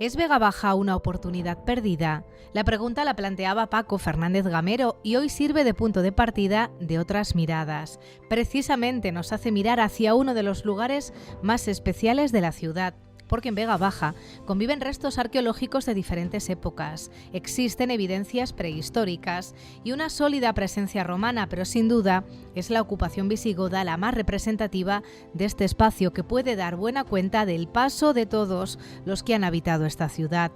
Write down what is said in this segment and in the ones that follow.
¿Es Vega Baja una oportunidad perdida? La pregunta la planteaba Paco Fernández Gamero y hoy sirve de punto de partida de otras miradas. Precisamente nos hace mirar hacia uno de los lugares más especiales de la ciudad, porque en Vega Baja conviven restos arqueológicos de diferentes épocas, existen evidencias prehistóricas y una sólida presencia romana, pero sin duda es la ocupación visigoda la más representativa de este espacio que puede dar buena cuenta del paso de todos los que han habitado esta ciudad.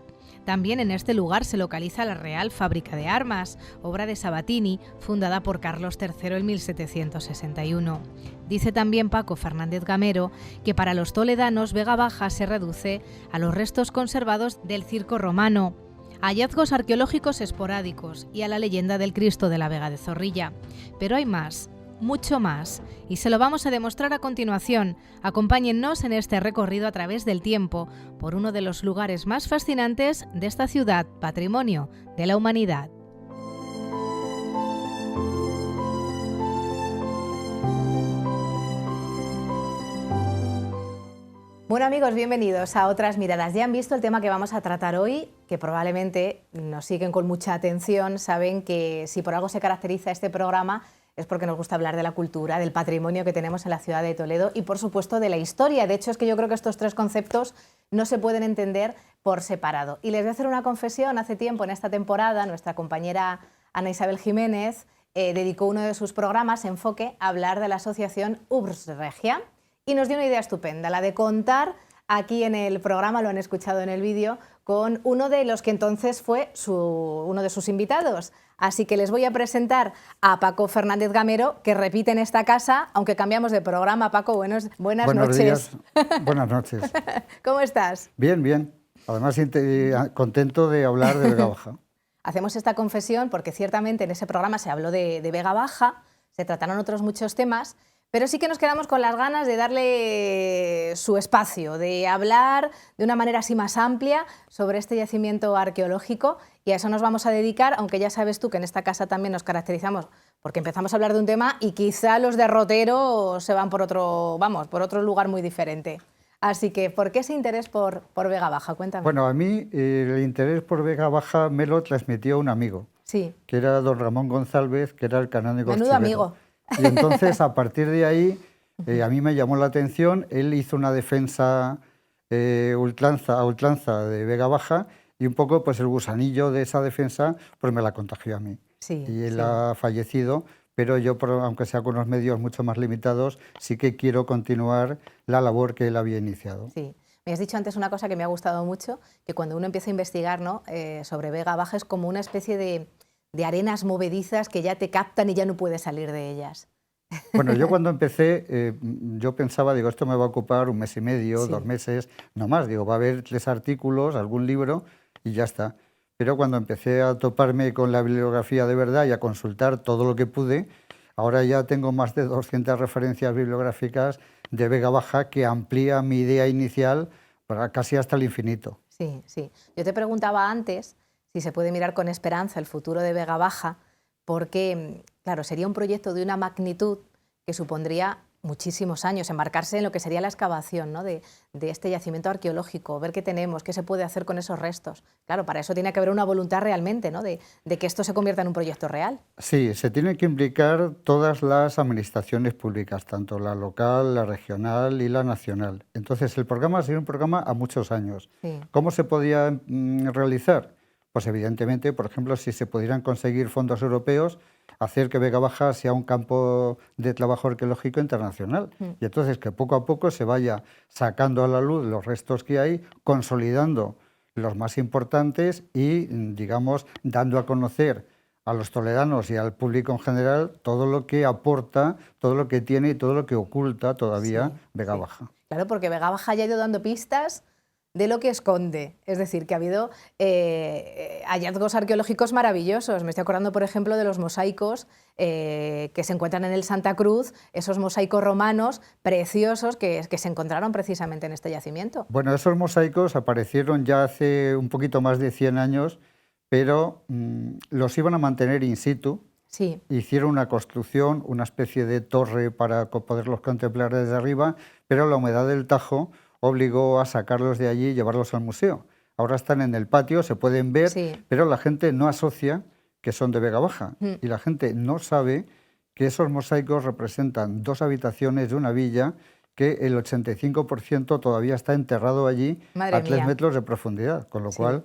También en este lugar se localiza la Real Fábrica de Armas, obra de Sabatini, fundada por Carlos III en 1761. Dice también Paco Fernández Gamero que para los toledanos Vega Baja se reduce a los restos conservados del circo romano, a hallazgos arqueológicos esporádicos y a la leyenda del Cristo de la Vega de Zorrilla. Pero hay más, mucho más, y se lo vamos a demostrar a continuación. Acompáñennos en este recorrido a través del tiempo por uno de los lugares más fascinantes de esta ciudad, patrimonio de la humanidad. Bueno amigos, bienvenidos a Otras Miradas. Ya han visto el tema que vamos a tratar hoy, que probablemente nos siguen con mucha atención, saben que si por algo se caracteriza este programa es porque nos gusta hablar de la cultura, del patrimonio que tenemos en la ciudad de Toledo y por supuesto de la historia. De hecho es que yo creo que estos tres conceptos no se pueden entender por separado. Y les voy a hacer una confesión, hace tiempo en esta temporada nuestra compañera Ana Isabel Jiménez dedicó uno de sus programas, Enfoque, a hablar de la asociación Urbs Regia y nos dio una idea estupenda, la de contar aquí en el programa, lo han escuchado en el vídeo, con uno de los que entonces fue uno de sus invitados. Así que les voy a presentar a Paco Fernández Gamero, que repite en esta casa, aunque cambiamos de programa. Paco, buenas Buenos noches. Días. Buenas noches. ¿Cómo estás? Bien, bien. Además, contento de hablar de Vega Baja. Hacemos esta confesión porque ciertamente en ese programa se habló de Vega Baja, se trataron otros muchos temas, pero sí que nos quedamos con las ganas de darle su espacio, de hablar de una manera así más amplia sobre este yacimiento arqueológico y a eso nos vamos a dedicar, aunque ya sabes tú que en esta casa también nos caracterizamos porque empezamos a hablar de un tema y quizá los derroteros se van por otro lugar muy diferente. Así que, ¿por qué ese interés por Vega Baja? Cuéntame. Bueno, a mí el interés por Vega Baja me lo transmitió un amigo, sí, que era don Ramón González, que era el canónigo menudo archivero. amigo. Y entonces, a partir de ahí, a mí me llamó la atención, él hizo una defensa a ultranza de Vega Baja y un poco pues el gusanillo de esa defensa pues me la contagió a mí. Sí, y él ha fallecido, pero yo, aunque sea con unos medios mucho más limitados, sí que quiero continuar la labor que él había iniciado. Sí. Me has dicho antes una cosa que me ha gustado mucho, que cuando uno empieza a investigar, ¿no? Sobre Vega Baja es como una especie de arenas movedizas que ya te captan y ya no puedes salir de ellas. Bueno, yo cuando empecé, yo pensaba, digo, esto me va a ocupar un mes y medio, 2 meses, no más. Digo, va a haber 3 artículos, algún libro y ya está. Pero cuando empecé a toparme con la bibliografía de verdad y a consultar todo lo que pude, ahora ya tengo más de 200 referencias bibliográficas de Vega Baja que amplía mi idea inicial para casi hasta el infinito. Sí, sí. Yo te preguntaba antes si se puede mirar con esperanza el futuro de Vega Baja, porque, claro, sería un proyecto de una magnitud que supondría muchísimos años, embarcarse en lo que sería la excavación, ¿no? de este yacimiento arqueológico, ver qué tenemos, qué se puede hacer con esos restos. Claro, para eso tiene que haber una voluntad realmente, ¿no? de que esto se convierta en un proyecto real. Sí, se tienen que implicar todas las administraciones públicas, tanto la local, la regional y la nacional. Entonces, el programa sería un programa a muchos años. Sí. ¿Cómo se podía realizar? Pues evidentemente, por ejemplo, si se pudieran conseguir fondos europeos, hacer que Vega Baja sea un campo de trabajo arqueológico internacional. Y entonces que poco a poco se vaya sacando a la luz los restos que hay, consolidando los más importantes y, digamos, dando a conocer a los toledanos y al público en general todo lo que aporta, todo lo que tiene y todo lo que oculta todavía Vega Baja. Claro, porque Vega Baja ya ha ido dando pistas de lo que esconde, es decir, que ha habido hallazgos arqueológicos maravillosos. Me estoy acordando, por ejemplo, de los mosaicos que se encuentran en el Santa Cruz, esos mosaicos romanos preciosos que se encontraron precisamente en este yacimiento. Bueno, esos mosaicos aparecieron ya hace un poquito más de 100 años, pero los iban a mantener in situ. Sí. Hicieron una construcción, una especie de torre para poderlos contemplar desde arriba, pero la humedad del Tajo obligó a sacarlos de allí y llevarlos al museo. ahora están en el patio, se pueden ver, Sí. pero la gente no asocia que son de Vega Baja y la gente no sabe que esos mosaicos representan 2 habitaciones de una villa que el 85% todavía está enterrado allí Madre a 3 mía. metros de profundidad, con lo Sí. cual,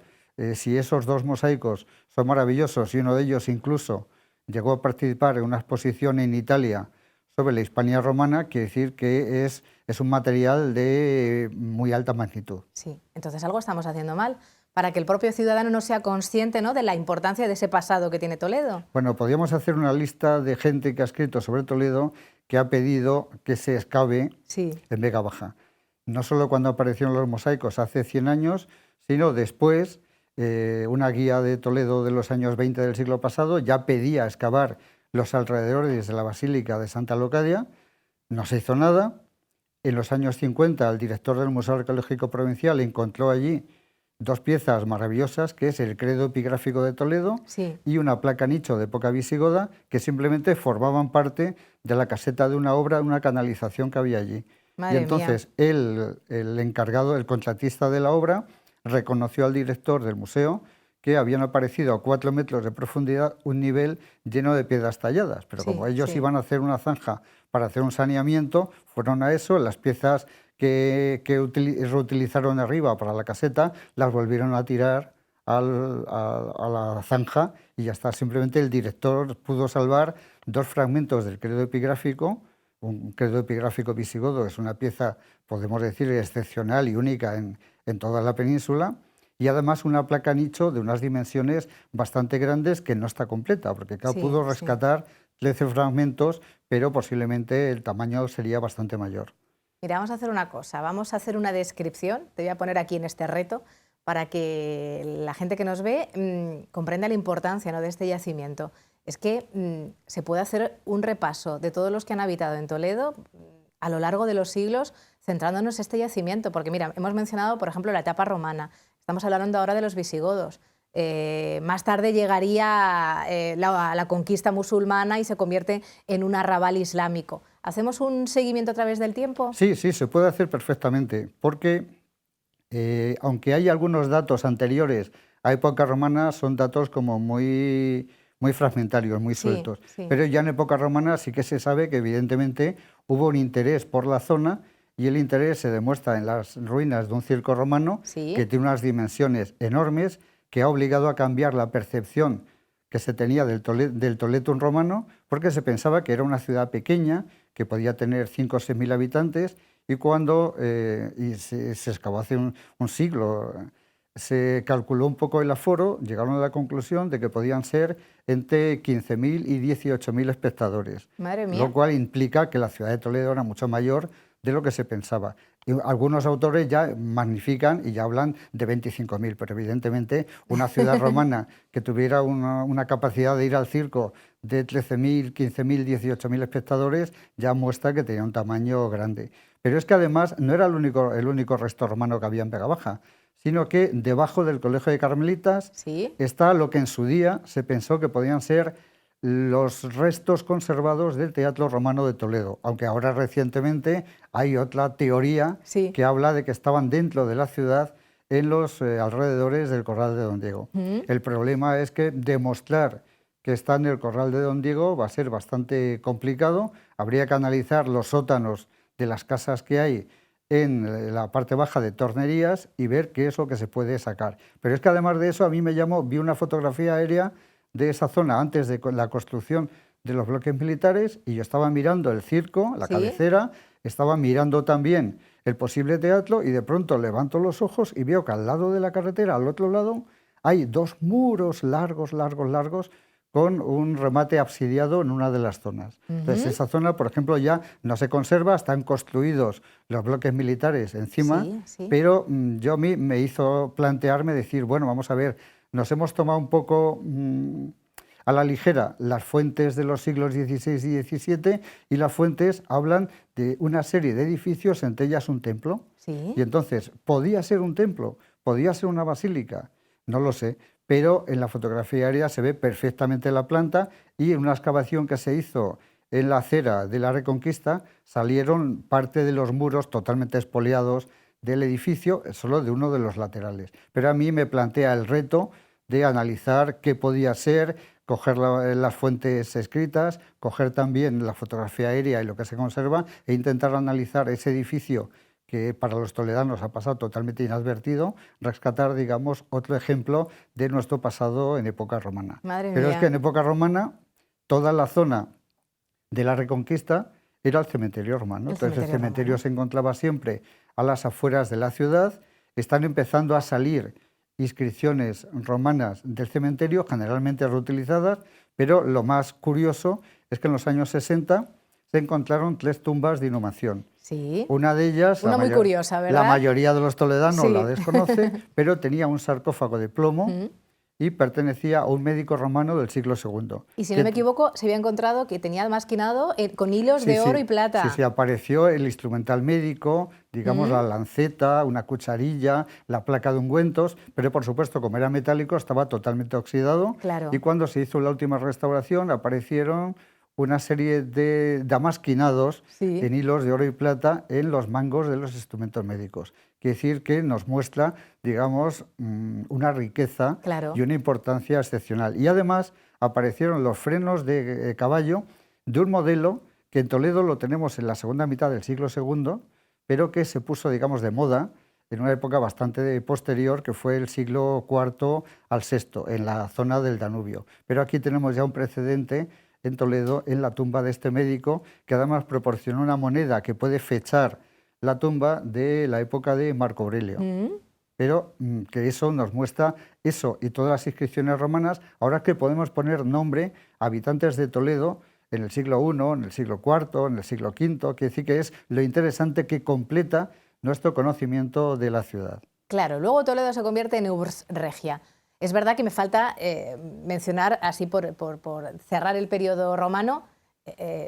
si esos 2 mosaicos son maravillosos y uno de ellos incluso llegó a participar en una exposición en Italia sobre la Hispania romana, quiere decir que es un material de muy alta magnitud. Sí, entonces algo estamos haciendo mal para que el propio ciudadano no sea consciente, ¿no?, de la importancia de ese pasado que tiene Toledo. Bueno, podríamos hacer una lista de gente que ha escrito sobre Toledo que ha pedido que se excave Sí. en Vega Baja. No solo cuando aparecieron los mosaicos hace 100 años, sino después, una guía de Toledo de los años 20 del siglo pasado ya pedía excavar los alrededores de la Basílica de Santa Leocadia. No se hizo nada. En los años 50, el director del Museo Arqueológico Provincial encontró allí 2 piezas maravillosas, que es el credo epigráfico de Toledo Sí. y una placa nicho de época visigoda, que simplemente formaban parte de la caseta de una obra, una canalización que había allí. Madre Y entonces el encargado, el contratista de la obra, reconoció al director del museo que habían aparecido a 4 metros de profundidad un nivel lleno de piedras talladas. Pero Sí, como ellos sí. iban a hacer una zanja para hacer un saneamiento, fueron a eso, las piezas que reutilizaron arriba para la caseta, las volvieron a tirar a la zanja y ya está. Simplemente el director pudo salvar 2 fragmentos del credo epigráfico. Un credo epigráfico visigodo es una pieza, podemos decir, excepcional y única en toda la península, y además una placa nicho de unas dimensiones bastante grandes que no está completa, porque claro, Sí, pudo sí. rescatar 13 fragmentos, pero posiblemente el tamaño sería bastante mayor. Mira, vamos a hacer una cosa, vamos a hacer una descripción, te voy a poner aquí en este reto, para que la gente que nos ve comprenda la importancia, ¿no?, de este yacimiento. Es que se puede hacer un repaso de todos los que han habitado en Toledo a lo largo de los siglos, centrándonos en este yacimiento, porque mira, hemos mencionado, por ejemplo, la etapa romana, estamos hablando ahora de los visigodos. Más tarde llegaría la conquista musulmana y se convierte en un arrabal islámico. ¿Hacemos un seguimiento a través del tiempo? Sí, sí, se puede hacer perfectamente, porque aunque hay algunos datos anteriores a época romana, son datos como muy fragmentarios, muy sueltos. Sí. Pero ya en época romana sí que se sabe que evidentemente hubo un interés por la zona, y el interés se demuestra en las ruinas de un circo romano Sí. que tiene unas dimensiones enormes, que ha obligado a cambiar la percepción que se tenía del Toletum romano, porque se pensaba que era una ciudad pequeña, que podía tener 5 o 6 mil habitantes, y cuando se excavó hace un siglo, se calculó un poco el aforo, llegaron a la conclusión de que podían ser entre 15.000 y 18.000 espectadores. Madre mía. Lo cual implica que la ciudad de Toledo era mucho mayor de lo que se pensaba. Y algunos autores ya magnifican y ya hablan de 25.000, pero evidentemente una ciudad romana que tuviera una capacidad de ir al circo de 13.000, 15.000, 18.000 espectadores ya muestra que tenía un tamaño grande. Pero es que además no era el único resto romano que había en Vega Baja, sino que debajo del Colegio de Carmelitas Sí. está lo que en su día se pensó que podían ser los restos conservados del Teatro Romano de Toledo, aunque ahora recientemente hay otra teoría Sí. que habla de que estaban dentro de la ciudad, en los alrededores del Corral de Don Diego. El problema es que demostrar que está en el Corral de Don Diego va a ser bastante complicado. Habría que analizar los sótanos de las casas que hay en la parte baja de Tornerías y ver qué es lo que se puede sacar. Pero es que además de eso, a mí vi una fotografía aérea de esa zona antes de la construcción de los bloques militares, y yo estaba mirando el circo, la ¿Sí? cabecera, estaba mirando también el posible teatro, y de pronto levanto los ojos y veo que al lado de la carretera, al otro lado, hay 2 muros largos, con un remate absidiado en una de las zonas. Entonces, esa zona, por ejemplo, ya no se conserva, están construidos los bloques militares encima, Sí. pero yo a mí me hizo plantearme decir, bueno, vamos a ver, nos hemos tomado un poco a la ligera las fuentes de los siglos XVI y XVII, y las fuentes hablan de una serie de edificios, entre ellas un templo. Sí. Y entonces, ¿podía ser un templo? ¿Podía ser una basílica? No lo sé, pero en la fotografía aérea se ve perfectamente la planta, y en una excavación que se hizo en la acera de la Reconquista salieron parte de los muros totalmente expoliados del edificio, solo de uno de los laterales. Pero a mí me plantea el reto de analizar qué podía ser, coger las fuentes escritas, coger también la fotografía aérea y lo que se conserva e intentar analizar ese edificio que para los toledanos ha pasado totalmente inadvertido, rescatar, digamos, otro ejemplo de nuestro pasado en época romana. Madre Pero mía. es que en época romana toda la zona de la Reconquista era el cementerio romano. Entonces el cementerio se encontraba siempre a las afueras de la ciudad. Están empezando a salir inscripciones romanas del cementerio, generalmente reutilizadas, pero lo más curioso es que en los años 60 se encontraron 3 tumbas de inhumación. Sí. Una de ellas, una muy curiosa, ¿verdad? La mayoría de los toledanos sí. la desconoce, pero tenía un sarcófago de plomo y pertenecía a un médico romano del siglo II. Y si no me equivoco, se había encontrado que tenía masquinado con hilos de oro y plata. Sí, apareció el instrumental médico, digamos la lanceta, una cucharilla, la placa de ungüentos, pero por supuesto, como era metálico, estaba totalmente oxidado. Claro. Y cuando se hizo la última restauración, aparecieron una serie de damasquinados en hilos de oro y plata en los mangos de los instrumentos médicos. Quiere decir que nos muestra, digamos, una riqueza y una importancia excepcional. Y además aparecieron los frenos de caballo de un modelo que en Toledo lo tenemos en la segunda mitad del siglo II, pero que se puso, digamos, de moda en una época bastante posterior, que fue el siglo IV al VI, en la zona del Danubio. Pero aquí tenemos ya un precedente en Toledo, en la tumba de este médico, que además proporcionó una moneda que puede fechar la tumba de la época de Marco Aurelio. Pero que eso nos muestra eso y todas las inscripciones romanas. Ahora que podemos poner nombre a habitantes de Toledo en el siglo I, en el siglo IV, en el siglo V, quiere decir que es lo interesante que completa nuestro conocimiento de la ciudad. Claro, luego Toledo se convierte en Urbs Regia. Es verdad que me falta mencionar, así por cerrar el periodo romano,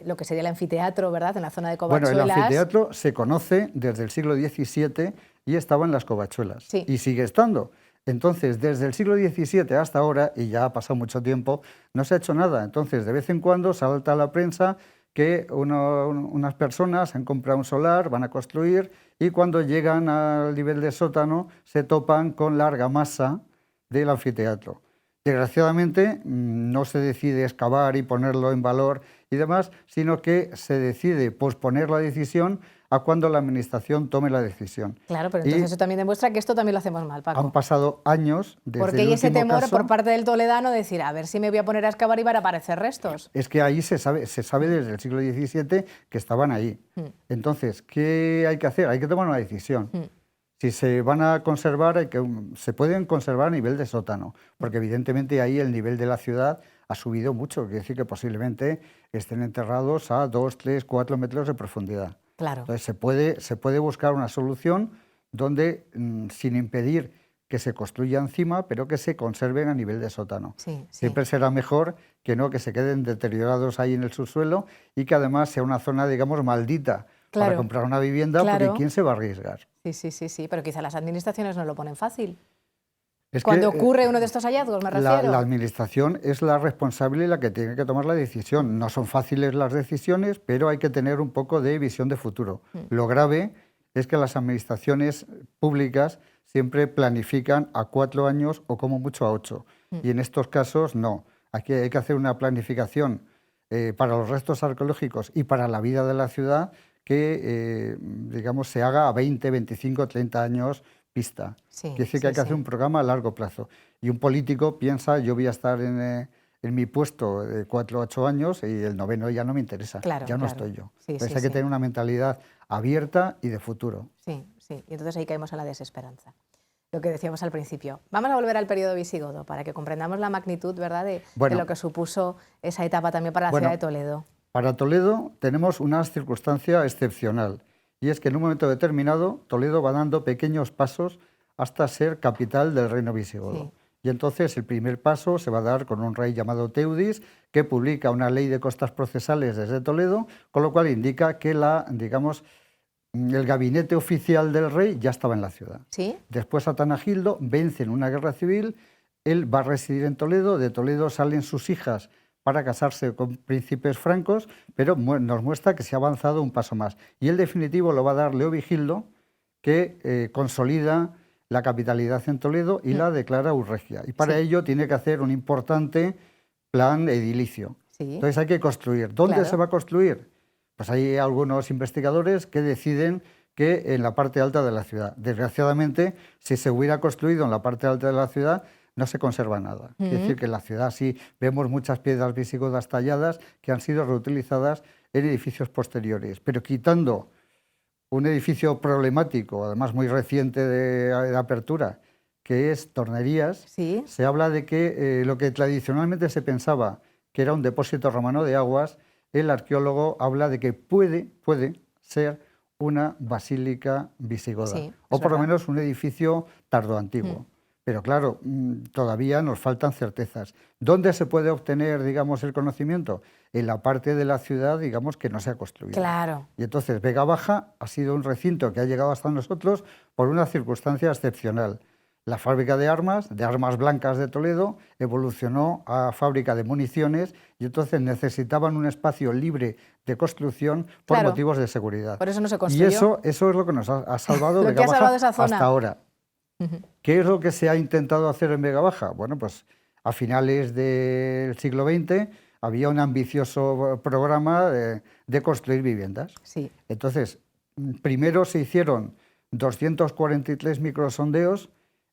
lo que sería el anfiteatro, ¿verdad?, en la zona de Covachuelas. Bueno, el anfiteatro se conoce desde el siglo XVII y estaba en las Covachuelas. Sí. Y sigue estando. Entonces, desde el siglo XVII hasta ahora, y ya ha pasado mucho tiempo, no se ha hecho nada. Entonces, de vez en cuando salta a la prensa que unas personas han comprado un solar, van a construir, y cuando llegan al nivel de sótano se topan con la argamasa del anfiteatro. Desgraciadamente no se decide excavar y ponerlo en valor y demás, sino que se decide posponer la decisión a cuando la administración tome la decisión. Claro, pero entonces eso también demuestra que esto también lo hacemos mal, Paco. Han pasado años desde porque hay ese temor por parte del toledano de decir, a ver si me voy a poner a excavar y van a aparecer restos. Es que ahí se sabe desde el siglo XVII que estaban ahí. Entonces, ¿qué hay que hacer? Hay que tomar una decisión. Si se van a conservar, se pueden conservar a nivel de sótano, porque evidentemente ahí el nivel de la ciudad ha subido mucho, quiere decir que posiblemente estén enterrados a 2, 3, 4 metros de profundidad. Claro. Entonces se puede buscar una solución donde, sin impedir que se construya encima, pero que se conserven a nivel de sótano. Sí. Siempre será mejor que no que se queden deteriorados ahí en el subsuelo y que además sea una zona, digamos, maldita para comprar una vivienda, porque ¿quién se va a arriesgar? Sí, pero quizá las administraciones no lo ponen fácil. Es Cuando que, ocurre uno de estos hallazgos, me refiero. La administración es la responsable y la que tiene que tomar la decisión. No son fáciles las decisiones, pero hay que tener un poco de visión de futuro. Lo grave es que las administraciones públicas siempre planifican a 4 años o como mucho a 8. Y en estos casos no. Aquí hay que hacer una planificación para los restos arqueológicos y para la vida de la ciudad que, digamos, se haga a 20, 25, 30 años vista. Quiere decir que hay que hacer un programa a largo plazo. Y un político piensa, yo voy a estar en mi puesto de 4 o 8 años y el 9º ya no me interesa, ya no estoy yo. Entonces hay que tener una mentalidad abierta y de futuro. Sí, y entonces ahí caemos en la desesperanza. Lo que decíamos al principio. Vamos a volver al periodo visigodo para que comprendamos la magnitud, ¿verdad?, de lo que supuso esa etapa también para la ciudad de Toledo. Para Toledo tenemos una circunstancia excepcional, y es que en un momento determinado Toledo va dando pequeños pasos hasta ser capital del reino visigodo. Y entonces el primer paso se va a dar con un rey llamado Teudis, que publica una ley de costas procesales desde Toledo, con lo cual indica que el gabinete oficial del rey ya estaba en la ciudad. Después Atanagildo vence en una guerra civil, él va a residir en Toledo, de Toledo salen sus hijas para casarse con príncipes francos, pero nos muestra que se ha avanzado un paso más. Y el definitivo lo va a dar Leovigildo, que consolida la capitalidad en Toledo y la declara urregia. Y para ello tiene que hacer un importante plan edilicio. Entonces hay que construir. ¿Dónde se va a construir? Pues hay algunos investigadores que deciden que en la parte alta de la ciudad. Desgraciadamente, si se hubiera construido en la parte alta de la ciudad, no se conserva nada. Es decir, que en la ciudad sí vemos muchas piedras visigodas talladas que han sido reutilizadas en edificios posteriores, pero quitando un edificio problemático, además muy reciente de apertura, que es Tornerías, se habla de que lo que tradicionalmente se pensaba que era un depósito romano de aguas, el arqueólogo habla de que puede ser una basílica visigoda, o por lo menos un edificio tardoantiguo. Pero claro, todavía nos faltan certezas. ¿Dónde se puede obtener, digamos, el conocimiento? En la parte de la ciudad, digamos, que no se ha construido. Claro. Y entonces Vega Baja ha sido un recinto que ha llegado hasta nosotros por una circunstancia excepcional. La fábrica de armas blancas de Toledo, evolucionó a fábrica de municiones y entonces necesitaban un espacio libre de construcción por motivos de seguridad. Por eso no se construyó. Y eso es lo que nos ha salvado Vega Baja hasta ahora. ¿Qué es lo que se ha intentado hacer en Vega Baja? Bueno, pues a finales del siglo XX había un ambicioso programa de construir viviendas. Entonces, primero se hicieron 243 microsondeos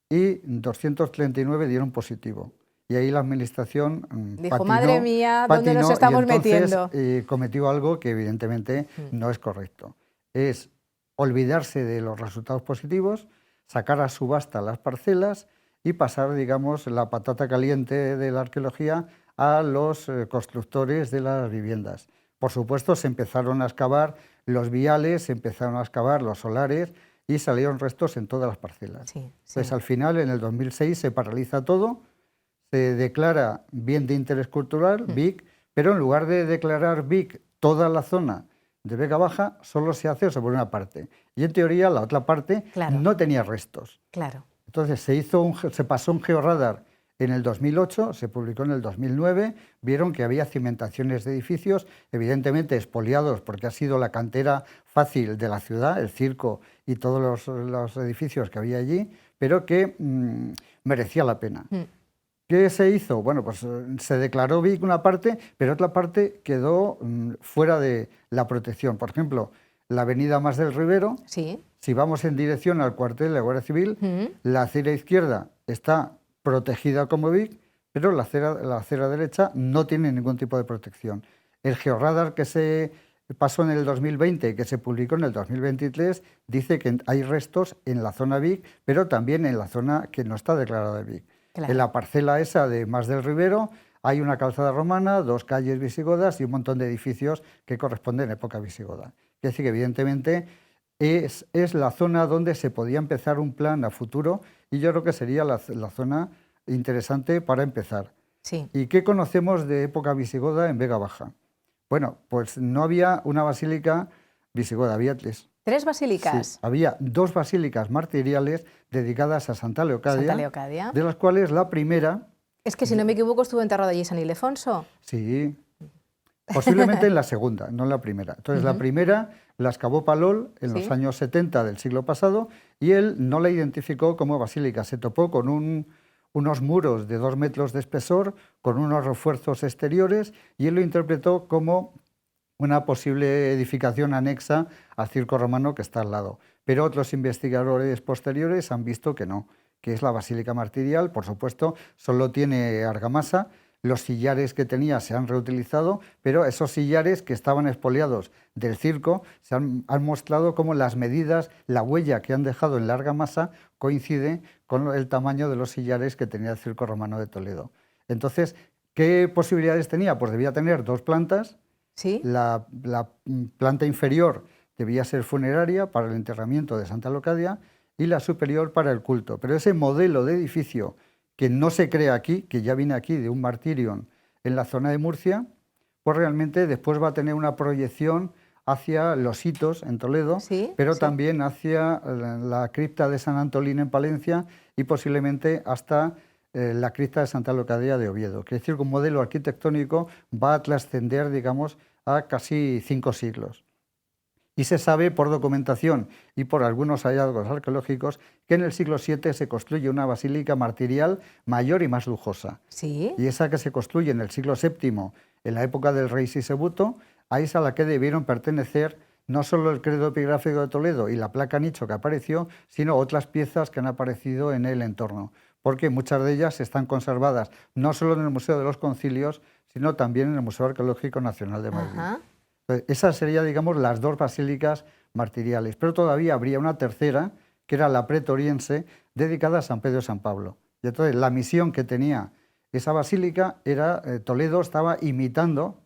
y 239 dieron positivo. Y ahí la administración dijo, madre mía, ¿dónde nos estamos metiendo? Cometió algo que evidentemente no es correcto. Es olvidarse de los resultados positivos, sacar a subasta las parcelas y pasar, digamos, la patata caliente de la arqueología a los constructores de las viviendas. Por supuesto, se empezaron a excavar los viales, se empezaron a excavar los solares y salieron restos en todas las parcelas. Pues al final, en el 2006, se paraliza todo, se declara bien de interés cultural, BIC, pero en lugar de declarar BIC toda la zona de Vega Baja, solo se hace sobre una parte. Y en teoría la otra parte no tenía restos. Entonces se pasó un georradar en el 2008, se publicó en el 2009, vieron que había cimentaciones de edificios, evidentemente expoliados porque ha sido la cantera fácil de la ciudad, el circo y todos los edificios que había allí, pero que merecía la pena. ¿Qué se hizo? Bueno, pues se declaró BIC una parte, pero otra parte quedó fuera de la protección. Por ejemplo, la avenida Mas del Rivero, si vamos en dirección al cuartel de la Guardia Civil, la acera izquierda está protegida como BIC, pero la acera derecha no tiene ningún tipo de protección. El georradar que se pasó en el 2020 y que se publicó en el 2023 dice que hay restos en la zona BIC, pero también en la zona que no está declarada de BIC. En la parcela esa de Mas del Rivero hay una calzada romana, 2 calles visigodas y un montón de edificios que corresponden a época visigoda. Es decir, que evidentemente es la zona donde se podía empezar un plan a futuro y yo creo que sería la zona interesante para empezar. ¿Y qué conocemos de época visigoda en Vega Baja? Bueno, pues no había una basílica visigoda, había 3. ¿3 basílicas? Sí, había 2 basílicas martiriales dedicadas a Santa Leocadia, de las cuales la primera... Es que si no me equivoco estuvo enterrado allí San Ildefonso. Sí, posiblemente en la segunda, no en la primera. Entonces la primera la excavó Palol en los años 70 del siglo pasado y él no la identificó como basílica, se topó con unos muros de 2 metros de espesor, con unos refuerzos exteriores y él lo interpretó como una posible edificación anexa al circo romano que está al lado. Pero otros investigadores posteriores han visto que no, que es la basílica martirial, por supuesto, solo tiene argamasa, los sillares que tenía se han reutilizado, pero esos sillares que estaban expoliados del circo se han mostrado cómo las medidas, la huella que han dejado en la argamasa coincide con el tamaño de los sillares que tenía el circo romano de Toledo. Entonces, ¿qué posibilidades tenía? Pues debía tener 2 plantas. La planta inferior debía ser funeraria para el enterramiento de Santa Leocadia y la superior para el culto. Pero ese modelo de edificio que no se crea aquí, que ya viene aquí de un martirion en la zona de Murcia, pues realmente después va a tener una proyección hacia los hitos en Toledo, pero también hacia la cripta de San Antolín en Palencia y posiblemente hasta la cripta de Santa Leocadia de Oviedo. Quiere decir que un modelo arquitectónico va a trascender, digamos, a casi 5 siglos. Y se sabe por documentación y por algunos hallazgos arqueológicos que en el siglo VII se construye una basílica martirial mayor y más lujosa. Sí. Y esa que se construye en el siglo VII, en la época del rey Sisebuto, a esa a la que debieron pertenecer no solo el credo epigráfico de Toledo y la placa nicho que apareció, sino otras piezas que han aparecido en el entorno, porque muchas de ellas están conservadas no solo en el Museo de los Concilios, sino también en el Museo Arqueológico Nacional de Madrid. Ajá. Esas serían, digamos, las dos basílicas martiriales, pero todavía habría una tercera, que era la pretoriense, dedicada a San Pedro y San Pablo. Y entonces la misión que tenía esa basílica era, Toledo estaba imitando,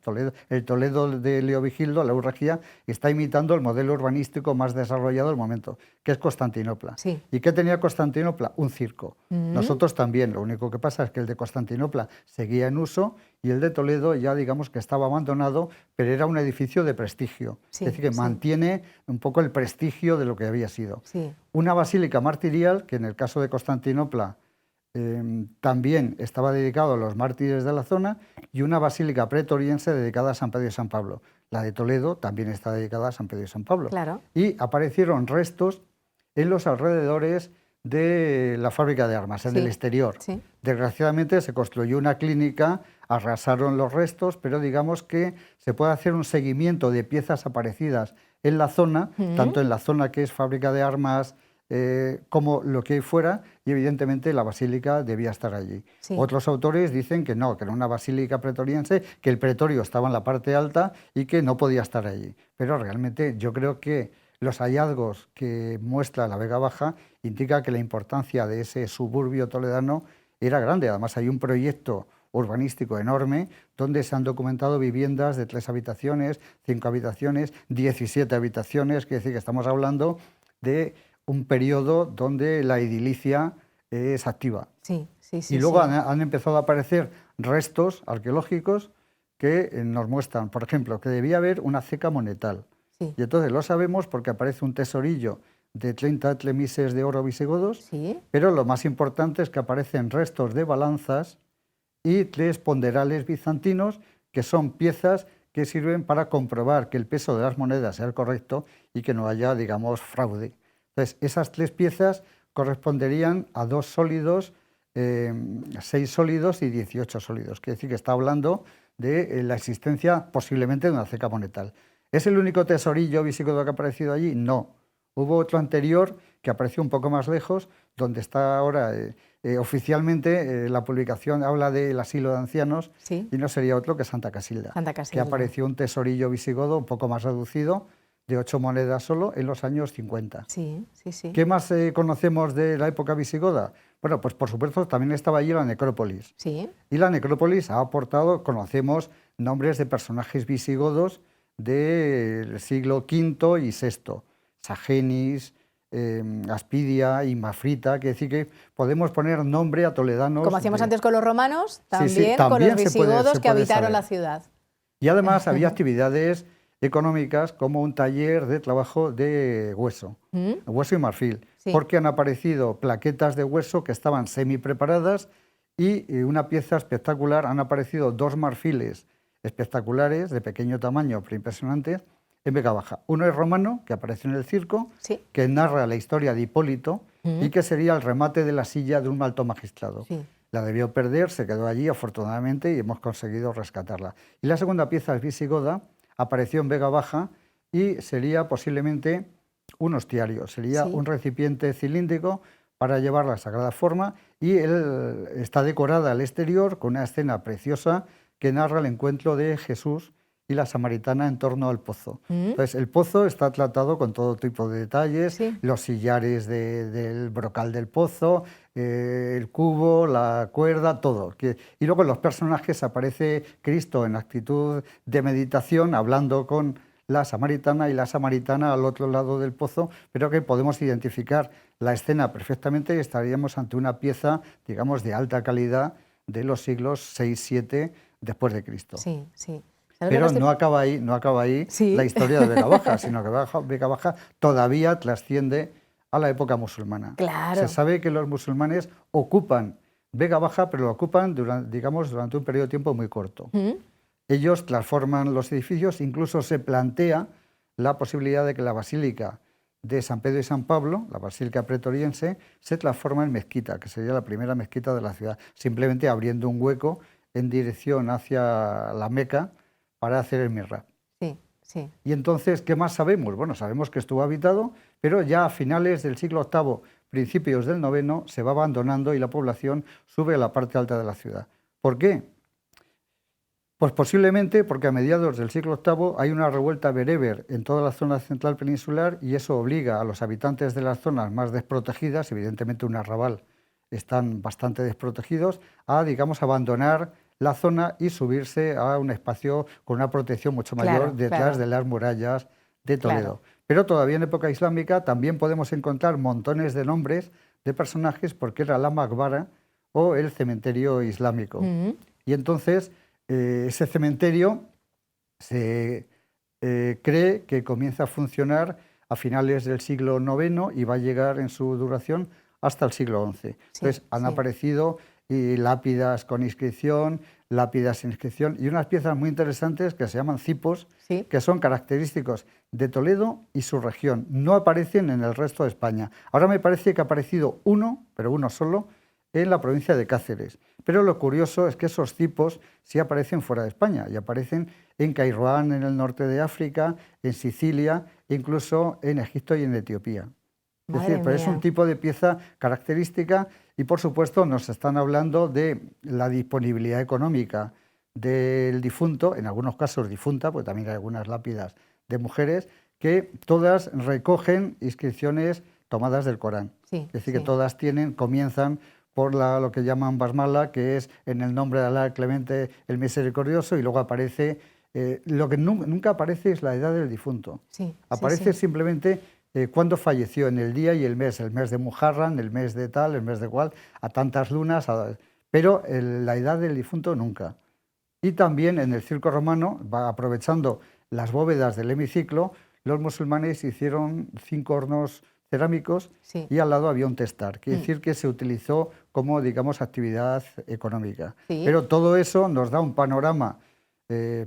el Toledo de Leovigildo, la Urragia, está imitando el modelo urbanístico más desarrollado del momento, que es Constantinopla. Sí. ¿Y qué tenía Constantinopla? Un circo. Nosotros también, lo único que pasa es que el de Constantinopla seguía en uso y el de Toledo ya digamos que estaba abandonado, pero era un edificio de prestigio. Sí, es decir, que sí. mantiene un poco el prestigio de lo que había sido. Sí. Una basílica martirial, que en el caso de Constantinopla también estaba dedicado a los mártires de la zona, y una basílica pretoriense dedicada a San Pedro y San Pablo. La de Toledo también está dedicada a San Pedro y San Pablo. Claro. Y aparecieron restos en los alrededores de la fábrica de armas, en Sí, el exterior. sí. Desgraciadamente se construyó una clínica, arrasaron los restos, pero digamos que se puede hacer un seguimiento de piezas aparecidas en la zona, tanto en la zona que es fábrica de armas, como lo que hay fuera, y evidentemente la basílica debía estar allí. Sí. Otros autores dicen que no, que era una basílica pretoriense, que el pretorio estaba en la parte alta y que no podía estar allí. Pero realmente yo creo que los hallazgos que muestra la Vega Baja indican que la importancia de ese suburbio toledano era grande. Además hay un proyecto urbanístico enorme donde se han documentado viviendas de 3 habitaciones, 5 habitaciones, 17 habitaciones, quiere decir que estamos hablando de un periodo donde la edilicia es activa. Sí, sí, sí. Y luego sí. han empezado a aparecer restos arqueológicos que nos muestran, por ejemplo, que debía haber una ceca monetal. Sí. Y entonces lo sabemos porque aparece un tesorillo de 30 tlemises de oro visigodos, Sí. pero lo más importante es que aparecen restos de balanzas y 3 ponderales bizantinos, que son piezas que sirven para comprobar que el peso de las monedas sea el correcto y que no haya, digamos, fraude. Entonces, esas 3 piezas corresponderían a 2 sólidos, 6 sólidos y 18 sólidos. Quiere decir que está hablando de la existencia posiblemente de una ceca monetal. ¿Es el único tesorillo visigodo que ha aparecido allí? No. Hubo otro anterior que apareció un poco más lejos, donde está ahora oficialmente la publicación habla del asilo de ancianos, Sí. y no sería otro que Santa Casilda, Santa que Casilda. apareció un tesorillo visigodo un poco más reducido, de 8 monedas solo, en los años 50. Sí, sí, sí. ¿Qué más conocemos de la época visigoda? Bueno, pues por supuesto también estaba allí la necrópolis. Sí. Y la necrópolis ha aportado, conocemos nombres de personajes visigodos del siglo V y VI, Sagenis, Aspidia y Mafrita, que decir que podemos poner nombre a toledanos. Como hacíamos antes con los romanos, también, también con los se puede- visigodos se que puede habitaron saber. la ciudad. Y además había actividades económicas como un taller de trabajo de hueso, hueso y marfil, Sí. porque han aparecido plaquetas de hueso que estaban semi preparadas y una pieza espectacular, han aparecido 2 marfiles espectaculares de pequeño tamaño pero impresionantes en Vega Baja. Uno es romano, que aparece en el circo, Sí. que narra la historia de Hipólito y que sería el remate de la silla de un alto magistrado. Sí. La debió perder, se quedó allí afortunadamente y hemos conseguido rescatarla. Y la segunda pieza es visigoda, apareció en Vega Baja y sería posiblemente un hostiario, sería Sí. un recipiente cilíndrico para llevar la sagrada forma, y él está decorada al exterior con una escena preciosa que narra el encuentro de Jesús y la samaritana en torno al pozo. Entonces, el pozo está tratado con todo tipo de detalles, Sí. los sillares del brocal del pozo, el cubo, la cuerda, todo. Y luego en los personajes aparece Cristo en actitud de meditación, hablando con la samaritana, y la samaritana al otro lado del pozo, pero que podemos identificar la escena perfectamente y estaríamos ante una pieza, digamos, de alta calidad de los siglos 6-7 después de Cristo. Sí, sí. Pero no acaba ahí Sí. la historia de Vega Baja, sino que Vega Baja todavía trasciende a la época musulmana. Claro. Se sabe que los musulmanes ocupan Vega Baja, pero lo ocupan durante un periodo de tiempo muy corto. Ellos transforman los edificios, incluso se plantea la posibilidad de que la basílica de San Pedro y San Pablo, la basílica pretoriense, se transforma en mezquita, que sería la primera mezquita de la ciudad, simplemente abriendo un hueco en dirección hacia la Meca para hacer el mihrab. Sí, sí. Y entonces, ¿qué más sabemos? Bueno, sabemos que estuvo habitado, pero ya a finales del siglo VIII, principios del IX, se va abandonando y la población sube a la parte alta de la ciudad. ¿Por qué? Pues posiblemente porque a mediados del siglo VIII hay una revuelta bereber en toda la zona central peninsular y eso obliga a los habitantes de las zonas más desprotegidas, evidentemente un arrabal están bastante desprotegidos, a, digamos, abandonar la zona y subirse a un espacio con una protección mucho mayor detrás de las murallas de Toledo. Pero todavía en época islámica también podemos encontrar montones de nombres de personajes porque era la Maqbara o el cementerio islámico. Y entonces ese cementerio se cree que comienza a funcionar a finales del siglo IX y va a llegar en su duración hasta el siglo XI. Entonces han aparecido lápidas con inscripción, lápidas sin inscripción y unas piezas muy interesantes que se llaman cipos, que son característicos de Toledo y su región. No aparecen en el resto de España. Ahora me parece que ha aparecido uno, pero uno solo, en la provincia de Cáceres. Pero lo curioso es que esos cipos sí aparecen fuera de España y aparecen en Kairouán, en el norte de África, en Sicilia, incluso en Egipto y en Etiopía. Es decir, pero es un tipo de pieza característica y, por supuesto, nos están hablando de la disponibilidad económica del difunto, en algunos casos difunta, porque también hay algunas lápidas de mujeres, que todas recogen inscripciones tomadas del Corán. Es decir, que todas comienzan por lo que llaman basmala, que es en el nombre de Alá el Clemente, el Misericordioso, y luego aparece, lo que nunca aparece es la edad del difunto. Aparece simplemente cuándo falleció, en el día y el mes de Muharram, el mes de tal, el mes de cual, a tantas lunas, pero la edad del difunto nunca. Y también en el circo romano, aprovechando las bóvedas del hemiciclo, los musulmanes hicieron 5 hornos cerámicos y al lado había un testar, quiere decir que se utilizó como, digamos, actividad económica. Pero todo eso nos da un panorama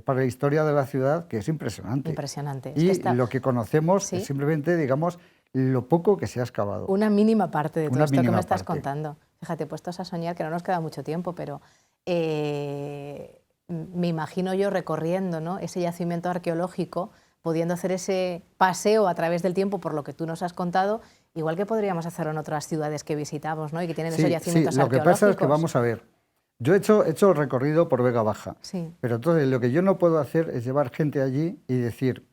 para la historia de la ciudad que es impresionante. Impresionante. Y lo que conocemos es simplemente, digamos, lo poco que se ha excavado. Una mínima parte de todo esto que me estás contando. Fíjate, puestos a soñar, que no nos queda mucho tiempo, pero me imagino yo recorriendo, ¿no?, ese yacimiento arqueológico, pudiendo hacer ese paseo a través del tiempo por lo que tú nos has contado, igual que podríamos hacerlo en otras ciudades que visitamos, ¿no?, y que tienen esos yacimientos arqueológicos. Lo que pasa es que, vamos a ver, yo he hecho el recorrido por Vega Baja, pero entonces lo que yo no puedo hacer es llevar gente allí y decir,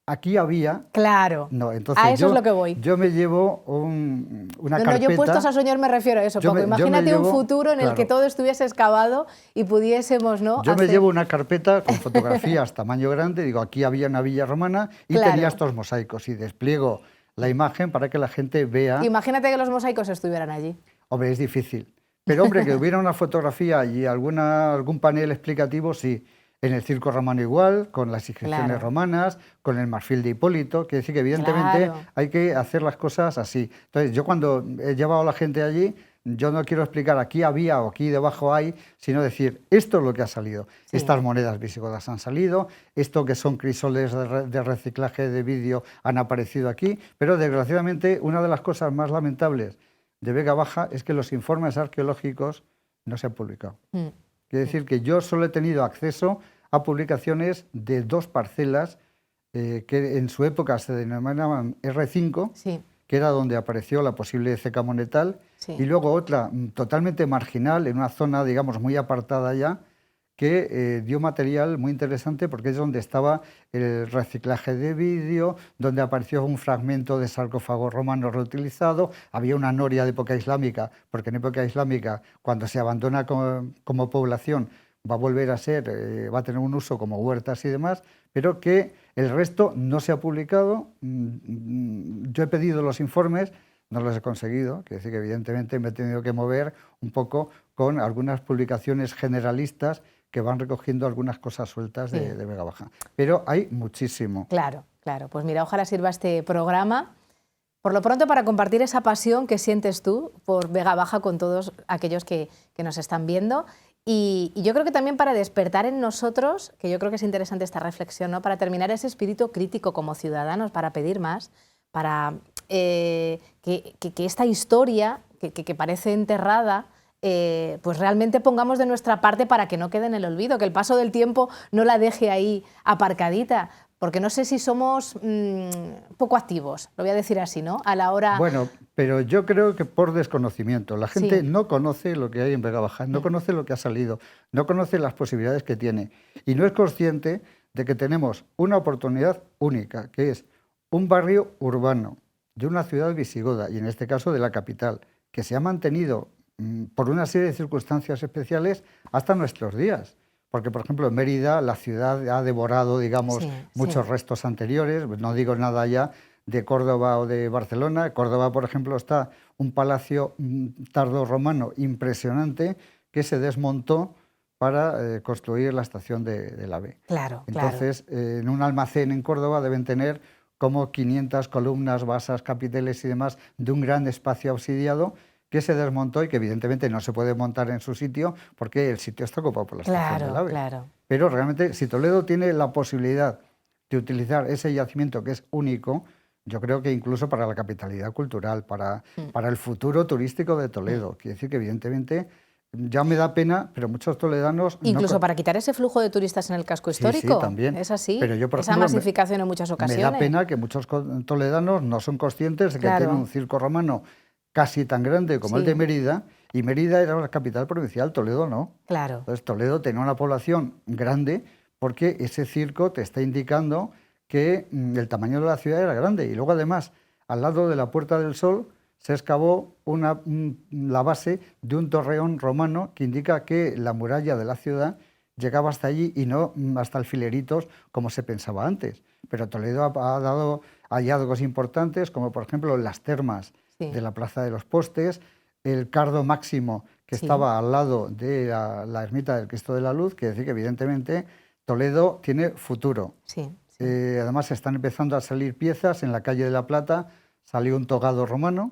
aquí había... Claro, no, entonces a eso es lo que voy. Yo me llevo una carpeta... yo puestos a soñar me refiero a eso, Paco. Imagínate un futuro en el que todo estuviese excavado y pudiésemos, ¿no?, Yo me llevo una carpeta con fotografías tamaño grande, digo, aquí había una villa romana y tenía estos mosaicos y despliego la imagen para que la gente vea... Imagínate que los mosaicos estuvieran allí. Hombre, es difícil. Pero, hombre, que hubiera una fotografía y algún panel explicativo, sí. En el circo romano igual, con las inscripciones romanas, con el marfil de Hipólito, quiere decir que evidentemente hay que hacer las cosas así. Entonces, yo cuando he llevado a la gente allí, yo no quiero explicar aquí había o aquí debajo hay, sino decir, esto es lo que ha salido. Estas monedas visigodas han salido, esto que son crisoles de reciclaje de vidrio han aparecido aquí, pero desgraciadamente una de las cosas más lamentables de Vega Baja es que los informes arqueológicos no se han publicado. Quiere decir que yo solo he tenido acceso a publicaciones de 2 parcelas que en su época se denominaban R5, que era donde apareció la posible ceca monetal, y luego otra totalmente marginal, en una zona, digamos, muy apartada ya, que dio material muy interesante porque es donde estaba el reciclaje de vidrio, donde apareció un fragmento de sarcófago romano reutilizado, había una noria de época islámica, porque en época islámica, cuando se abandona como población, va a volver a ser, va a tener un uso como huertas y demás, pero que el resto no se ha publicado. Yo he pedido los informes, no los he conseguido, quiere decir que evidentemente me he tenido que mover un poco con algunas publicaciones generalistas que van recogiendo algunas cosas sueltas de Vega Baja. Pero hay muchísimo. Claro, claro. Pues mira, ojalá sirva este programa, por lo pronto, para compartir esa pasión que sientes tú por Vega Baja con todos aquellos que nos están viendo. Y yo creo que también para despertar en nosotros, que yo creo que es interesante esta reflexión, ¿no? Para terminar ese espíritu crítico como ciudadanos, para pedir más, para que esta historia que parece enterrada, pues realmente pongamos de nuestra parte para que no quede en el olvido, que el paso del tiempo no la deje ahí aparcadita. Porque no sé si somos poco activos, lo voy a decir así, ¿no? A la hora... Bueno, pero yo creo que por desconocimiento. La gente no conoce lo que hay en Vega Baja, no conoce lo que ha salido, no conoce las posibilidades que tiene y no es consciente de que tenemos una oportunidad única, que es un barrio urbano de una ciudad visigoda, y en este caso de la capital, que se ha mantenido por una serie de circunstancias especiales hasta nuestros días. Porque, por ejemplo, en Mérida la ciudad ha devorado, digamos, muchos restos anteriores, no digo nada ya de Córdoba o de Barcelona. En Córdoba, por ejemplo, está un palacio tardorromano impresionante que se desmontó para construir la estación del AVE. Claro, entonces, en un almacén en Córdoba deben tener como 500 columnas, basas, capiteles y demás de un gran espacio obsidiado que se desmontó y que evidentemente no se puede montar en su sitio porque el sitio está ocupado por la estación del AVE. Claro. Pero realmente, si Toledo tiene la posibilidad de utilizar ese yacimiento que es único, yo creo que incluso para la capitalidad cultural, para el futuro turístico de Toledo. Quiere decir que evidentemente ya me da pena, pero muchos toledanos... Incluso para quitar ese flujo de turistas en el casco histórico. Sí, también. Es así, pero yo, por esa ejemplo, masificación en muchas ocasiones. Me da pena que muchos toledanos no son conscientes de que tienen un circo romano casi tan grande como el de Mérida, y Mérida era la capital provincial, Toledo no. Claro. Entonces Toledo tenía una población grande porque ese circo te está indicando que el tamaño de la ciudad era grande. Y luego además, al lado de la Puerta del Sol, se excavó la base de un torreón romano que indica que la muralla de la ciudad llegaba hasta allí y no hasta Alfileritos como se pensaba antes. Pero Toledo ha dado hallazgos importantes, como por ejemplo las termas de la Plaza de los Postes, el Cardo Máximo que estaba al lado de la ermita del Cristo de la Luz, que decir que evidentemente Toledo tiene futuro. Además están empezando a salir piezas. En la calle de la Plata salió un togado romano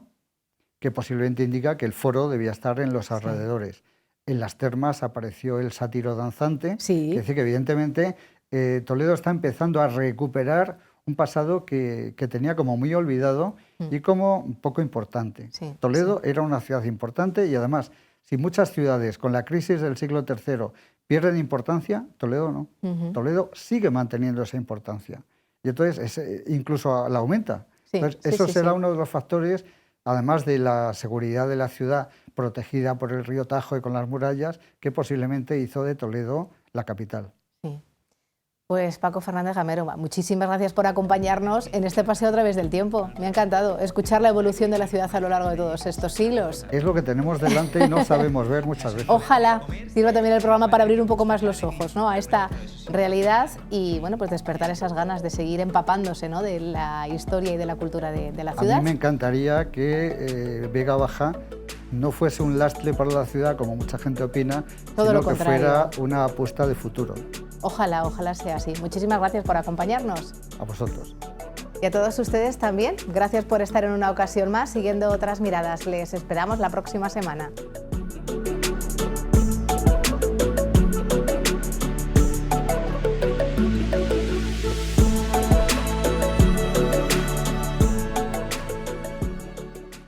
que posiblemente indica que el foro debía estar en los alrededores. En las termas apareció el sátiro danzante, que decir que evidentemente Toledo está empezando a recuperar un pasado que tenía como muy olvidado y como poco importante. Toledo era una ciudad importante y además, si muchas ciudades con la crisis del siglo III pierden importancia, Toledo no. Toledo sigue manteniendo esa importancia y entonces incluso la aumenta. Entonces, eso será uno de los factores, además de la seguridad de la ciudad protegida por el río Tajo y con las murallas, que posiblemente hizo de Toledo la capital. Pues Paco Fernández Gamero, muchísimas gracias por acompañarnos en este paseo a través del tiempo. Me ha encantado escuchar la evolución de la ciudad a lo largo de todos estos siglos. Es lo que tenemos delante y no sabemos ver muchas veces. Ojalá sirva también el programa para abrir un poco más los ojos, ¿no?, a esta realidad y bueno, pues despertar esas ganas de seguir empapándose, ¿no?, de la historia y de la cultura de la ciudad. A mí me encantaría que Vega Baja no fuese un lastre para la ciudad, como mucha gente opina, sino que fuera una apuesta de futuro. Ojalá, ojalá sea así. Muchísimas gracias por acompañarnos. A vosotros. Y a todos ustedes también. Gracias por estar en una ocasión más siguiendo otras miradas. Les esperamos la próxima semana.